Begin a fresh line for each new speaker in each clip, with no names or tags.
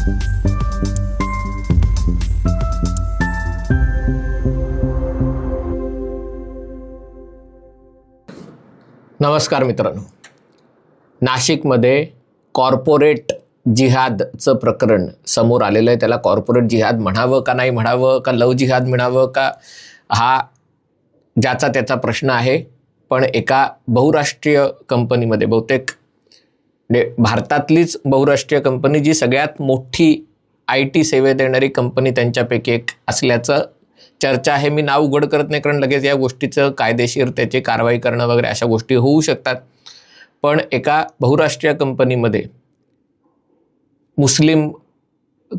नमस्कार मित्रांनो, नाशिकमध्ये कॉर्पोरेट जिहादचं प्रकरण समोर आलेलं आहे. त्याला कॉर्पोरेट जिहाद म्हणावं का नाही म्हणावं, का लव जिहाद म्हणावं का, हा ज्याचा त्याचा प्रश्न आहे. पण एका बहुराष्ट्रीय कंपनीमध्ये, बहुतेक भारतातलीच बहुराष्ट्रीय कंपनी, जी सगळ्यात मोठी IT सेवा देणारी कंपनी त्यांच्यापैकी एक असल्याचं चर्चा आहे. मी नाव उघड करत नाही, कारण लगेच या गोष्टीचं कायदेशीर त्याची कारवाई करणं वगैरे अशा गोष्टी होऊ शकतात. पण एका बहुराष्ट्रीय कंपनीमध्ये मुस्लिम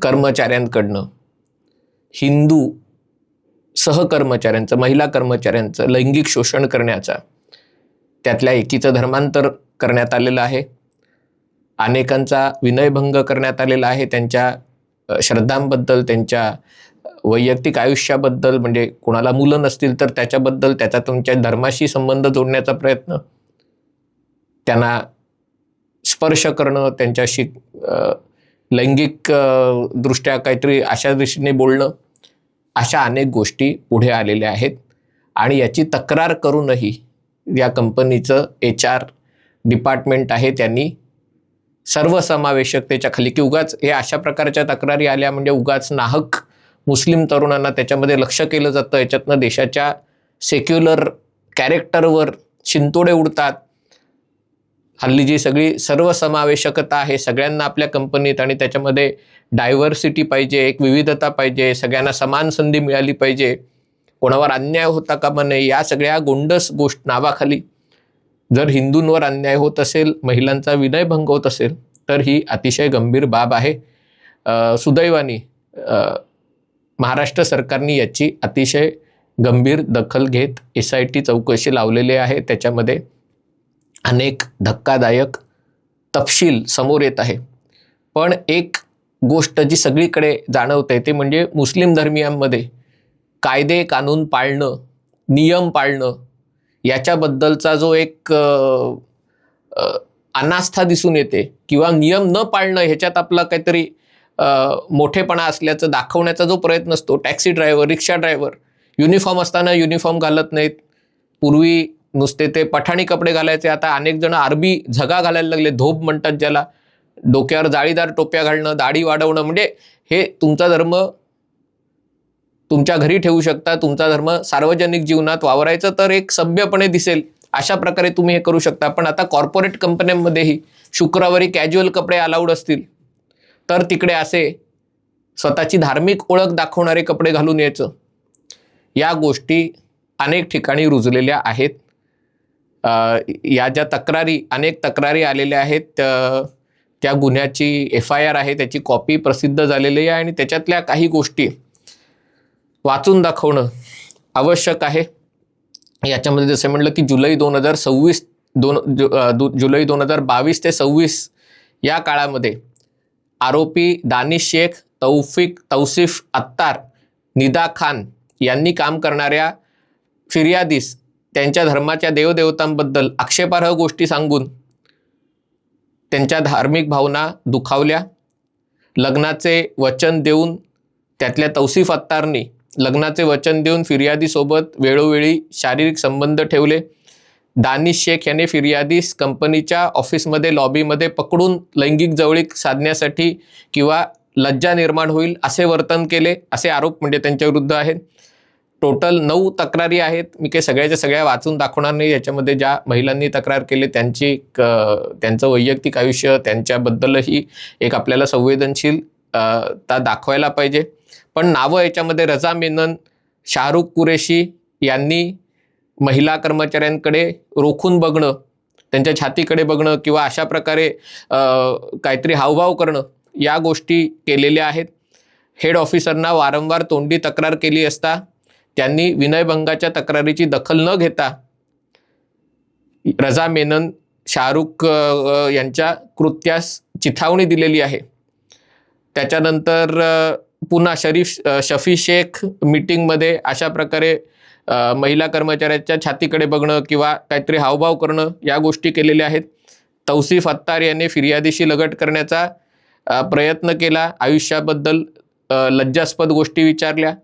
कर्मचाऱ्यांकडनं हिंदू सहकर्मचाऱ्यांचं, महिला कर्मचाऱ्यांचं लैंगिक शोषण करण्याचा, त्यातल्या एकीचं धर्मांतर करण्यात आलेलं आहे. अनेकांचा विनयभंग करण्यात आलेला आहे. त्यांच्या श्रद्धांबद्दल, त्यांच्या वैयक्तिक आयुष्याबद्दल, म्हणजे कोणाला मुलं नसतील तर त्याच्याबद्दल, त्याचा तुमच्या धर्माशी संबंध जोडण्याचा प्रयत्न, त्यांना स्पर्श करणं, त्यांच्याशी लैंगिक दृष्ट्या काहीतरी अशा दिशेने बोलणं, अशा अनेक गोष्टी पुढे आलेल्या आहेत. आणि याची तक्रार करूनही या कंपनीचं HR डिपार्टमेंट आहे, त्यांनी सर्वसमावेशकतेच्या खाली, की उगाच हे अशा प्रकारच्या तक्रारी आल्या म्हणजे उगाच नाहक मुस्लिम तरुणांना त्याच्यामध्ये लक्ष केलं जातं, याच्यातनं देशाच्या सेक्युलर कॅरेक्टरवर शिंतोडे उडतात. हल्ली जी सगळी सर्वसमावेशकता आहे, सगळ्यांना आपल्या कंपनीत, आणि त्याच्यामध्ये डायव्हर्सिटी पाहिजे, एक विविधता पाहिजे, सगळ्यांना समान संधी मिळाली पाहिजे, कोणावर अन्याय होता कामा नये, या सगळ्या गोंडस नावाखाली जर हिंदूंवर अन्याय होत असेल, महिलांचा विनयभंग होत असेल, तर ही अतिशय गंभीर बाब आहे. सुदैवाने महाराष्ट्र सरकारने याची अतिशय गंभीर दखल घेत SIT चौकशी लावलेली आहे. त्याच्यामध्ये अनेक धक्कादायक तपशील समोर येत आहे. पण एक गोष्ट जी सगळीकडे जाणवते ते म्हणजे मुस्लिम धर्मियांमध्ये कायदे कानून पाळणं, नियम पाळणं, याच्याबद्दलचा जो एक अनास्था दिसून येते, किंवा नियम न पाळणं ह्याच्यात आपला काहीतरी मोठेपणा असल्याचं दाखवण्याचा जो प्रयत्न असतो. टॅक्सी ड्रायव्हर, रिक्षा ड्रायव्हर युनिफॉर्म असताना युनिफॉर्म घालत नाहीत. पूर्वी नुसते ते पठाणी कपडे घालायचे, आता अनेक जण अरबी झगा घालायला लागले, धोब म्हणतात ज्याला. डोक्यावर जाळीदार टोप्या घालणं, दाढी वाढवणं, म्हणजे हे तुमचा धर्म तुमच्या घरी ठेवू शकता, तुमचा धर्म सार्वजनिक जीवनात वावरायचं तर एक सभ्यपणे दिसेल अशा प्रकारे तुम्ही हे करू शकता. पण आता कॉर्पोरेट कंपन्यांमध्येही शुक्रवारी कॅज्युअल कपडे अलाउड असतील तर तिकडे असे स्वतःची धार्मिक ओळख दाखवणारे कपडे घालून यायचं. या गोष्टी अनेक ठिकाणी रुजलेल्या आहेत. या ज्या तक्रारी, अनेक तक्रारी आलेल्या आहेत, त्या गुन्ह्याची FIR आहे, त्याची कॉपी प्रसिद्ध झालेली आहे, आणि त्याच्यातल्या काही गोष्टी वाचून दाखवणं आवश्यक आहे. याच्यामध्ये जसं म्हटलं की जुलै 2022 ते 26 या काळामध्ये आरोपी दानिश शेख, तौसिफ अत्तार, निदा खान यांनी काम करणाऱ्या फिर्यादीस त्यांच्या धर्माच्या देवदेवतांबद्दल आक्षेपार्ह गोष्टी सांगून त्यांच्या धार्मिक भावना दुखावल्या. लग्नाचे वचन देऊन, त्यातल्या तौसिफ अत्तारनी लग्नाचे वचन देऊन फिर्यादीसोबत वेळोवेळी शारीरिक संबंध ठेवले. दानिश शेख याने फिर्यादीस कंपनीच्या ऑफिसमध्ये, लॉबीमध्ये पकडून लैंगिक जवळीक साधण्यासाठी किंवा लज्जा निर्माण होईल असे वर्तन केले, असे आरोप म्हणजे त्यांच्या विरुद्ध आहेत. टोटल 9 तक्रारी आहेत. मी काही सगळ्याच्या सगळ्या वाचून दाखवणार नाही. याच्यामध्ये ज्या महिलांनी तक्रार केली त्यांचं वैयक्तिक आयुष्य, त्यांच्याबद्दलही एक आपल्याला संवेदनशीलता दाखवायला पाहिजे. पण नावं याच्यामध्ये रजा मेनन, शाहरुख कुरेशी यांनी महिला कर्मचाऱ्यांकडे रोखून बघणं, त्यांच्या छातीकडे बघणं किंवा अशा प्रकारे काहीतरी हावभाव करणं, या गोष्टी केलेल्या आहेत. हेड ऑफिसरना वारंवार तोंडी तक्रार केली असता त्यांनी विनयभंगाच्या तक्रारीची दखल न घेता रजा मेनन, शाहरुख यांच्या कृत्यास चिथावणी दिलेली आहे. त्याच्यानंतर पुन्हा शफी शेख मीटिंगमध्ये अशा प्रकारे महिला कर्मचाऱ्याच्या छातीकडे बघणं किंवा काहीतरी हावभाव करणं, या गोष्टी केलेल्या आहेत. तौसिफ अत्तार याने फिर्यादीशी लगट करण्याचा प्रयत्न केला, आयुष्याबद्दल लज्जास्पद गोष्टी विचारल्या,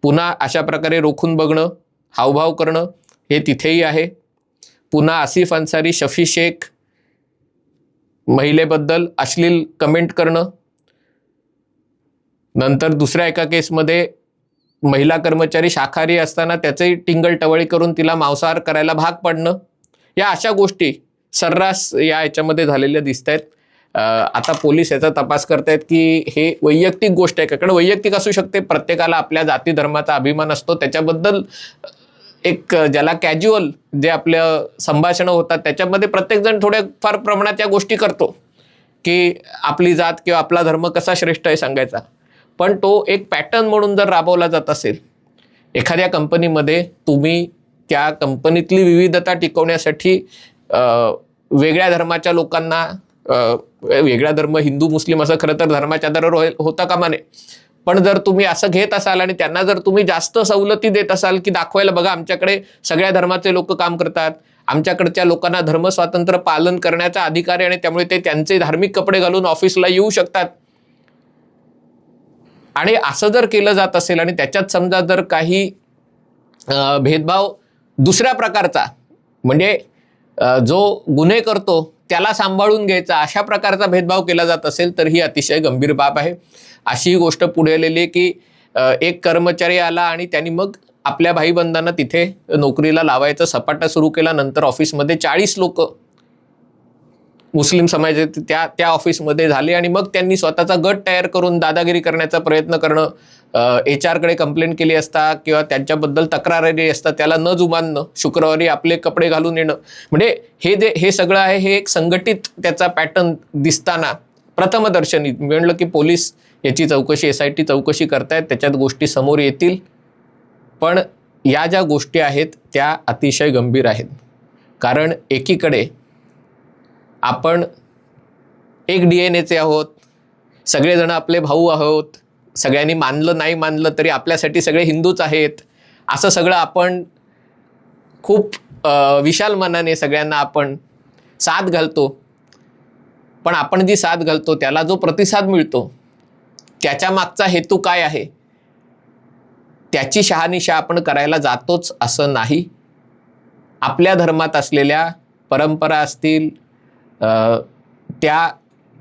पुन्हा अशा प्रकारे रोखून बघणं, हावभाव करणं हे तिथेही आहे. पुन्हा आसिफ अन्सारी, शफी शेख महिलेबद्दल अश्लील कमेंट करणं. नंतर दुसऱ्या एका केसमध्ये महिला कर्मचारी शाकाहारी असताना त्याचंही टिंगलटवळी करून तिला मांसाहार करायला भाग पडणं. या अशा गोष्टी सर्रास याच्यामध्ये झालेल्या दिसत आहेत. आता पोलीस याचा तपास करतायत की हे वैयक्तिक गोष्ट आहे का, कारण वैयक्तिक असू शकते, प्रत्येकाला आपल्या जाती धर्माचा अभिमान असतो, त्याच्याबद्दल एक ज्याला कॅज्युअल जे आपलं संभाषणं होतात त्याच्यामध्ये प्रत्येकजण थोड्या फार प्रमाणात या गोष्टी करतो की आपली जात किंवा आपला धर्म कसा श्रेष्ठ आहे सांगायचा. पण तो एक पॅटर्न म्हणून जर राबवला जात असेल एखाद्या कंपनीमध्ये, तुम्ही त्या कंपनीतली विविधता टिकवण्यासाठी वेगळ्या धर्माच्या लोकांना, वेगळा धर्म हिंदू मुस्लिम असं खरं तर धर्माच्या आधारावर होता कामा नये, पण जर तुम्ही असं घेत असाल आणि त्यांना जर तुम्ही जास्त सवलती देत असाल की दाखवायला बघा आमच्याकडे सगळ्या धर्माचे लोक काम करतात, आमच्याकडच्या लोकांना धर्मस्वातंत्र्य पालन करण्याचा अधिकार आहे आणि त्यामुळे ते त्यांचे धार्मिक कपडे घालून ऑफिसला येऊ शकतात, आणि असं जर केलं जात असेल आणि त्याच्यात समजा जर काही भेदभाव दुसऱ्या प्रकारचा, म्हणजे जो गुन्हे करतो त्याला सांभाळून घ्यायचा अशा प्रकारचा भेदभाव केला जात असेल तर ही अतिशय गंभीर बाब आहे. अशी गोष्ट पुढे आलेली आहे की एक कर्मचारी आला आणि त्यांनी मग आपल्या भाईबंधांना तिथे नोकरीला लावायचा सपाटा सुरू केला. नंतर ऑफिसमध्ये 40 लोक मुस्लिम समाजाचे त्या ऑफिसमध्ये झाले आणि मग त्यांनी स्वतःचा गट तयार करून दादागिरी करण्याचा प्रयत्न करणं, HR कडे कंप्लेंट केली असता किंवा त्यांच्याबद्दल तक्रार आली असता त्याला न जुमानणं, शुक्रवारी आपले कपडे घालून येणं, म्हणजे हे सगळं आहे. हे एक संघटित त्याचा पॅटर्न दिसताना प्रथमदर्शनी म्हणलं की पोलीस याची चौकशी, SIT चौकशी करतायत, त्याच्यात गोष्टी समोर येतील. पण या ज्या गोष्टी आहेत त्या अतिशय गंभीर आहेत, कारण एकीकडे आपण एक DNAचे आहोत, सगळेजण आपले भाऊ आहोत, सगळ्यांनी मानलं नाही मानलं तरी आपल्यासाठी सगळे हिंदूच आहेत, असं सगळं आपण खूप विशाल मनाने सगळ्यांना आपण साथ घालतो. पण आपण जी साथ घालतो त्याला जो प्रतिसाद मिळतो त्याच्या मागचा हेतू काय आहे त्याची शहानिशा आपण करायला जातोच असं नाही. आपल्या धर्मात असलेल्या परंपरा असतील त्या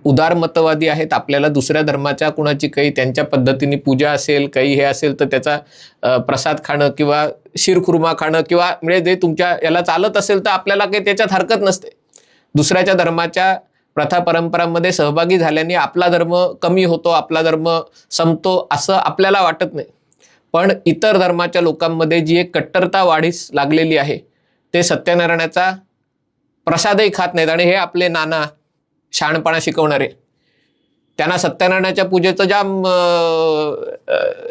उदारमतवादी आहेत, आपल्याला दुसऱ्या धर्माच्या कुणाची काही त्यांच्या पद्धतीने पूजा असेल, काही हे असेल तर त्याचा प्रसाद खाणं किंवा शिरखुर्मा खाणं किंवा म्हणजे जे तुमच्या याला चालत असेल तर आपल्याला काही त्याच्यात हरकत नसते. दुसऱ्याच्या धर्माच्या प्रथा परंपरांमध्ये सहभागी झाल्याने आपला धर्म कमी होतो, आपला धर्म संपतो असं आपल्याला वाटत नाही. पण इतर धर्माच्या लोकांमध्ये जी एक कट्टरता वाढीस लागलेली आहे, ते सत्यनारायणाचा प्रसादही खात नाहीत. आणि हे आपले नाना शहाणपणा शिकवणारे, त्यांना सत्यनारायणाच्या पूजेचं जाम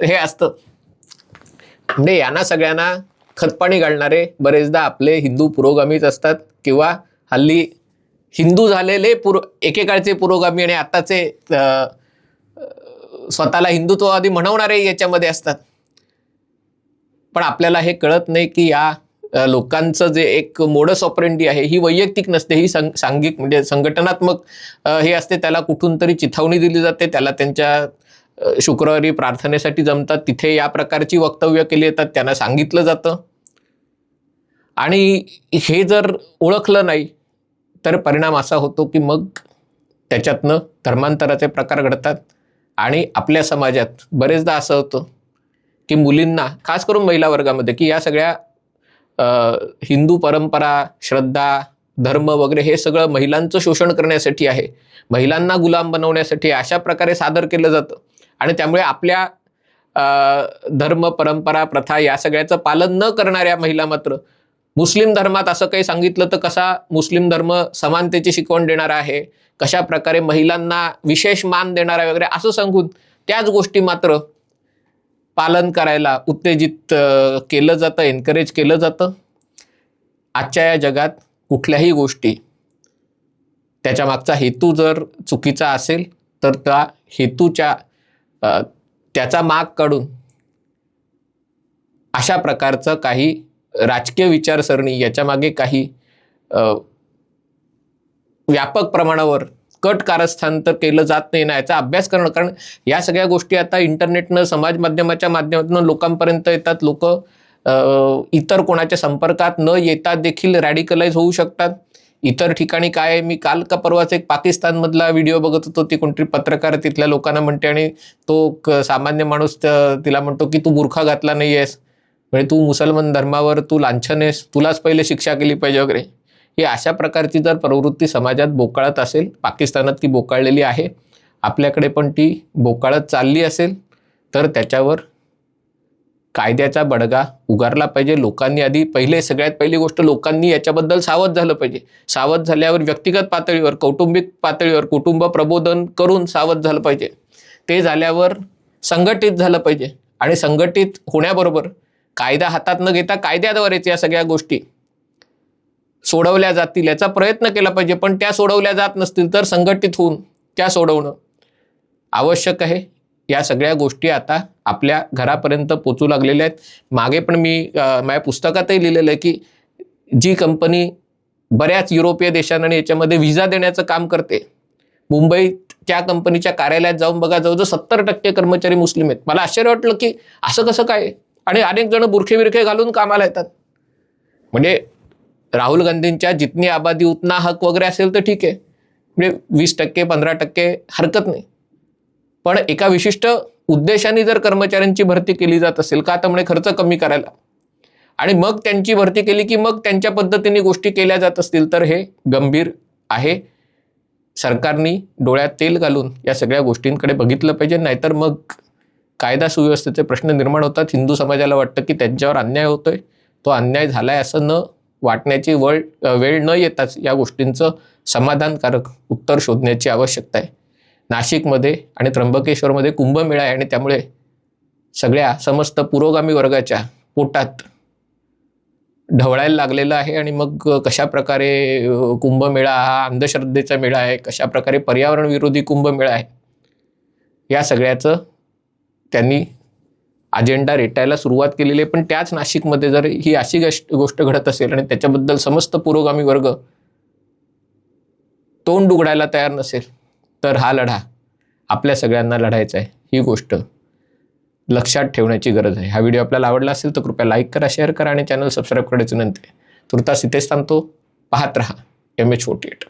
हे असतं. म्हणजे यांना सगळ्यांना खतपाणी घालणारे बरेचदा आपले हिंदू पुरोगामीच असतात किंवा हल्ली हिंदू झालेले एकेकाळचे पुरोगामी आणि आताचे स्वतःला हिंदुत्ववादी म्हणवणारे याच्यामध्ये असतात. पण आपल्याला हे कळत नाही की या लोकांचं जे एक मोडस ऑपरेंडी आहे ही वैयक्तिक नसते, ही सांघिक म्हणजे संघटनात्मक हे असते. त्याला कुठून तरी चिथावणी दिली जाते, त्याला त्यांच्या शुक्रवारी प्रार्थनेसाठी जमतात तिथे या प्रकारची वक्तव्य केली जातात, त्यांना सांगितलं जातं. आणि हे जर ओळखलं नाही तर परिणाम असा होतो की मग त्याच्यातनं धर्मांतराचे प्रकार घडतात. आणि आपल्या समाजात बरेचदा असं होतं की मुलींना, खास करून महिला वर्गामध्ये, की या सगळ्या हिंदू परंपरा, श्रद्धा, धर्म वगैरे हे सगळं महिलांचं शोषण करण्यासाठी आहे, महिलांना गुलाम बनवण्यासाठी अशा प्रकारे सादर केलं जातं. आणि त्यामुळे आपल्या धर्म, परंपरा, प्रथा या सगळ्याचं पालन न करणाऱ्या महिला मात्र मुस्लिम धर्मात असं काही सांगितलं तर कसा मुस्लिम धर्म समानतेची शिकवण देणारा आहे, कशा प्रकारे महिलांना विशेष मान देणारा वगैरे असं सांगून त्याच गोष्टी मात्र पालन करायला उत्तेजित केलं जातं, एनकरेज केलं जातं. आजच्या या जगात कुठल्याही गोष्टी त्याच्या मागचा हेतू जर चुकीचा असेल तर त्या हेतूच्या त्याचा माग काढून अशा प्रकारचं काही राजकीय विचारसरणी, याच्या मागे काही व्यापक प्रमाणावर कट कारस्थान तर केलं जात नाही ना, याचा अभ्यास करणं. कारण या सगळ्या गोष्टी आता इंटरनेटनं, समाज माध्यमाच्या माध्यमातून लोकांपर्यंत येतात. लोक इतर कोणाच्या संपर्कात न येता देखील रॅडिकलाइज होऊ शकतात. इतर ठिकाणी काय, मी काल का परवाच एक पाकिस्तानमधला व्हिडिओ बघत होतो. ती कोणतरी पत्रकार तिथल्या लोकांना म्हणते आणि तो सामान्य माणूस तिला म्हणतो की तू बुरखा घातला नाही आहेस, म्हणजे तू मुसलमान धर्मावर तू लांछन आहेस, तुलाच पहिले शिक्षा केली पाहिजे वगैरे. ही अशा प्रकारची जर प्रवृत्ती समाजात बोकाळत असेल, पाकिस्तानात ती बोकाळलेली आहे, आपल्याकडे पण ती बोकाळत चालली असेल, तर त्याच्यावर कायद्याचा बडगा उगारला पाहिजे. लोकांनी आधी सगळ्यात पहिली गोष्ट, लोकांनी याच्याबद्दल सावध झालं पाहिजे. सावध झाल्यावर व्यक्तिगत पातळीवर, कौटुंबिक पातळीवर कुटुंब प्रबोधन करून सावध झालं पाहिजे. ते झाल्यावर संघटित झालं पाहिजे आणि संघटित होण्याबरोबर कायदा हातात न घेता कायद्याद्वारेच या सगळ्या गोष्टी सोडवल्या जातील याचा प्रयत्न केला पाहिजे. पण त्या सोडवल्या जात नसतील तर संघटित होऊन त्या सोडवणं आवश्यक आहे. या सगळ्या गोष्टी आता आपल्या घरापर्यंत पोचू लागलेल्या आहेत. मागे पण मी माझ्या पुस्तकातही लिहिलेलं आहे की जी कंपनी बऱ्याच युरोपीय देशांना आणि याच्यामध्ये व्हिसा देण्याचं काम करते, मुंबईत त्या कंपनीच्या कार्यालयात जाऊन बघा, जवळजवळ 70% कर्मचारी मुस्लिम आहेत. मला आश्चर्य वाटलं की असं कसं काय. आणि अनेक जण बुरखे बिरखे घालून कामाला येतात. म्हणजे राहुल गांधींच्या जितनी आबादी उतना हक वगैरे असेल तर ठीक आहे, म्हणजे 20% 15% हरकत नाही. पण एका विशिष्ट उद्देशाने जर कर्मचाऱ्यांची भरती केली जात असेल, का तर म्हणे खर्च कमी करायला, आणि मग त्यांची भरती केली की मग त्यांच्या पद्धतीने गोष्टी केल्या जात असतील, तर हे गंभीर आहे. सरकारने डोळ्यात तेल घालून या सगळ्या गोष्टींकडे बघितलं पाहिजे. नाहीतर मग कायदा सुव्यवस्थेचे प्रश्न निर्माण होतात. हिंदू समाजाला वाटतं की त्यांच्यावर अन्याय होतोय, तो अन्याय झालाय असं न वाटण्याची वेळ न येताच या गोष्टींचं समाधानकारक उत्तर शोधण्याची आवश्यकता आहे. नाशिकमध्ये आणि त्र्यंबकेश्वरमध्ये कुंभमेळा आहे आणि त्यामुळे सगळ्या समस्त पुरोगामी वर्गाच्या पोटात ढवळायला लागलेलं आहे. आणि मग कशा प्रकारे कुंभमेळा हा अंधश्रद्धेचा मेळा आहे, कशा प्रकारे पर्यावरण विरोधी कुंभमेळा आहे, या सगळ्याचं त्यांनी अजेंडा रेटायला सुरुवात केलेली आहे. पण त्याच नाशिकमध्ये जर ही अशी गोष्ट घडत असेल आणि त्याच्याबद्दल समस्त पुरोगामी वर्ग तोंड उघडायला तयार नसेल, तर हा लढा आपल्या सगळ्यांना लढायचा आहे. ही गोष्ट लक्षात ठेवण्याची गरज आहे. हा व्हिडिओ आपल्याला आवडला असेल तर कृपया लाईक करा, शेअर करा आणि चॅनल सबस्क्राईब करायची विनंती आहे. तुर्तास इथेच थांबतो. पाहत रहा MH48.